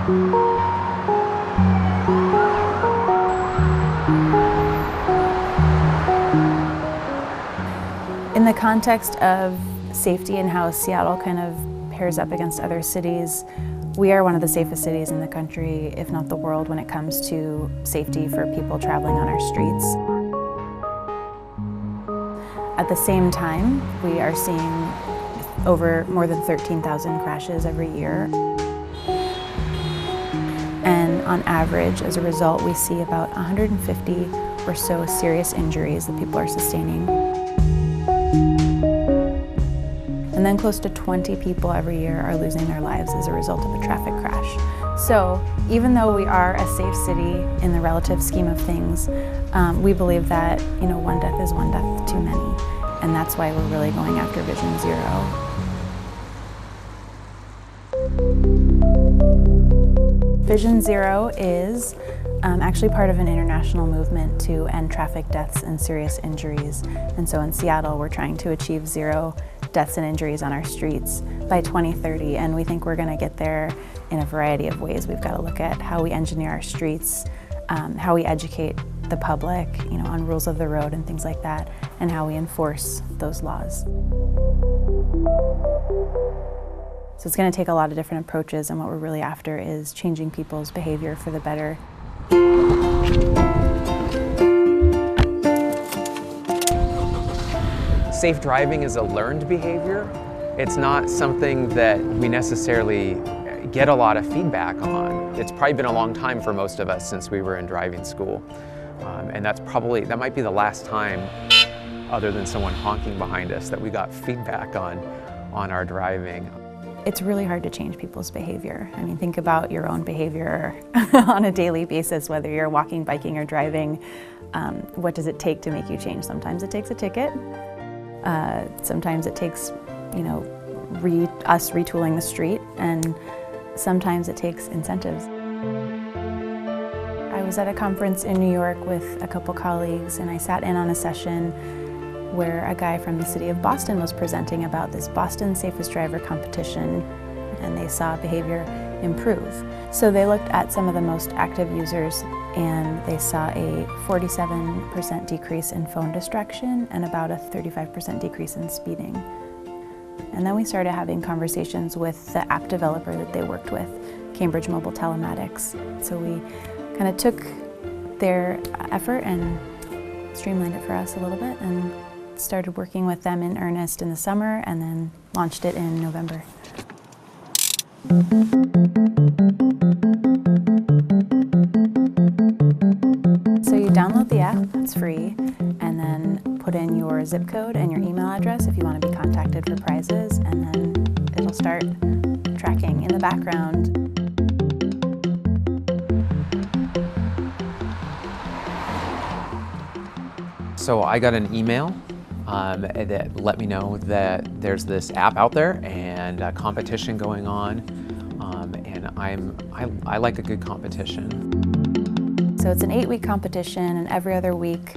In the context of safety and how Seattle kind of pairs up against other cities, we are one of the safest cities in the country, if not the world, when it comes to safety for people traveling on our streets. At the same time, we are seeing over more than 13,000 crashes every year. And on average, as a result, we see about 150 or so serious injuries that people are sustaining. And then close to 20 people every year are losing their lives as a result of a traffic crash. So even though we are a safe city in the relative scheme of things, we believe that one death is one death too many. And that's why we're really going after Vision Zero. Vision Zero is actually part of an international movement to end traffic deaths and serious injuries. And so in Seattle, we're trying to achieve zero deaths and injuries on our streets by 2030, and we think we're going to get there in a variety of ways. We've got to look at how we engineer our streets, how we educate the public, on rules of the road and things like that, and how we enforce those laws. So it's going to take a lot of different approaches, and what we're really after is changing people's behavior for the better. Safe driving is a learned behavior. It's not something that we necessarily get a lot of feedback on. It's probably been a long time for most of us since we were in driving school. And that might be the last time, other than someone honking behind us, that we got feedback on our driving. It's really hard to change people's behavior. I mean, think about your own behavior on a daily basis, whether you're walking, biking, or driving. What does it take to make you change? Sometimes it takes a ticket. Sometimes it takes, us retooling the street, and sometimes it takes incentives. I was at a conference in New York with a couple colleagues, and I sat in on a session where a guy from the city of Boston was presenting about this Boston Safest Driver competition, and they saw behavior improve. So they looked at some of the most active users, and they saw a 47% decrease in phone distraction and about a 35% decrease in speeding. And then we started having conversations with the app developer that they worked with, Cambridge Mobile Telematics. So we kind of took their effort and streamlined it for us a little bit and started working with them in earnest in the summer, and then launched it in November. So you download the app, it's free, and then put in your zip code and your email address if you want to be contacted for prizes, and then it'll start tracking in the background. So I got an email that let me know that there's this app out there and a competition going on, and I like a good competition. So it's an 8-week competition, and every other week,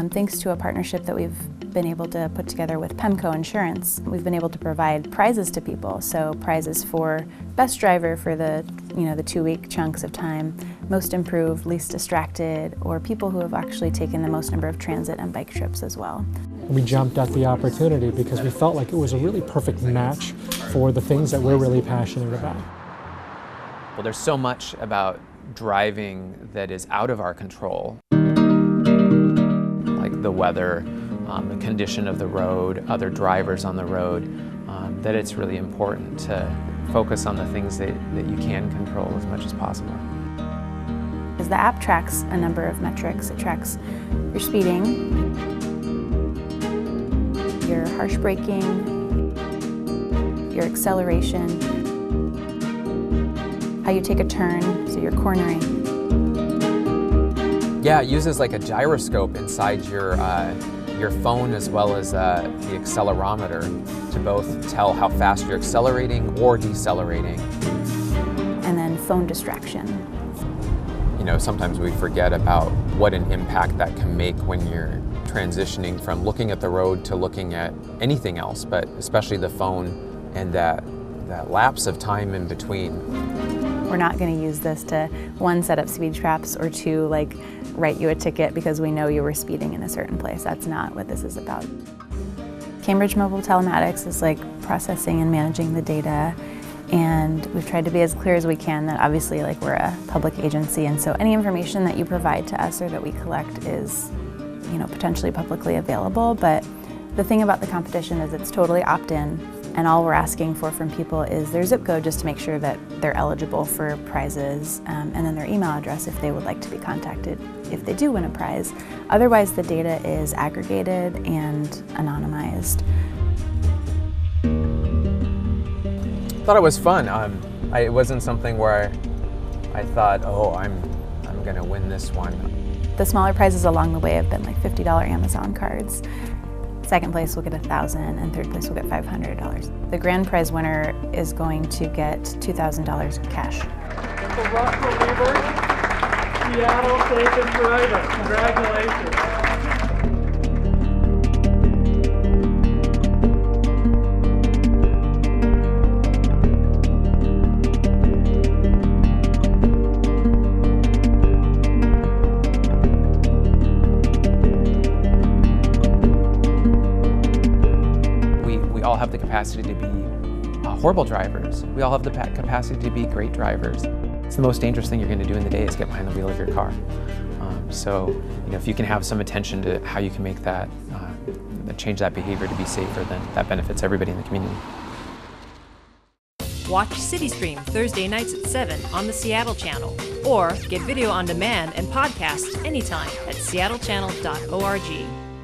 thanks to a partnership that we've been able to put together with PEMCO Insurance, we've been able to provide prizes to people. So prizes for best driver for the 2-week chunks of time, most improved, least distracted, or people who have actually taken the most number of transit and bike trips as well. We jumped at the opportunity because we felt like it was a really perfect match for the things that we're really passionate about. Well, there's so much about driving that is out of our control, like the weather, the condition of the road, other drivers on the road, that it's really important to focus on the things that you can control as much as possible. Because the app tracks a number of metrics. It tracks your speeding, your harsh braking, your acceleration, how you take a turn, so you're cornering. Yeah, it uses like a gyroscope inside your phone as well as the accelerometer to both tell how fast you're accelerating or decelerating. And then phone distraction. Sometimes we forget about what an impact that can make when you're transitioning from looking at the road to looking at anything else, but especially the phone and that lapse of time in between. We're not going to use this to, one, set up speed traps, or two, like, write you a ticket because we know you were speeding in a certain place. That's not what this is about. Cambridge Mobile Telematics is like processing and managing the data, and we've tried to be as clear as we can that obviously, like, we're a public agency, and so any information that you provide to us or that we collect is, you know, potentially publicly available. But the thing about the competition is it's totally opt-in, and all we're asking for from people is their zip code, just to make sure that they're eligible for prizes, and then their email address if they would like to be contacted if they do win a prize. Otherwise, the data is aggregated and anonymized. I thought it was fun. It wasn't something where I thought, oh, I'm gonna win this one. The smaller prizes along the way have been like $50 Amazon cards. Second place will get $1,000, and third place will get $500. The grand prize winner is going to get $2,000 cash. So Russell Lebert, Seattle Safe and Driver. Congratulations. We all have the capacity to be horrible drivers. We all have the capacity to be great drivers. It's the most dangerous thing you're going to do in the day is get behind the wheel of your car. So, you know, if you can have some attention to how you can make that, change that behavior to be safer, then that benefits everybody in the community. Watch CityStream Thursday nights at 7 on the Seattle channel, or get video on demand and podcasts anytime at seattlechannel.org.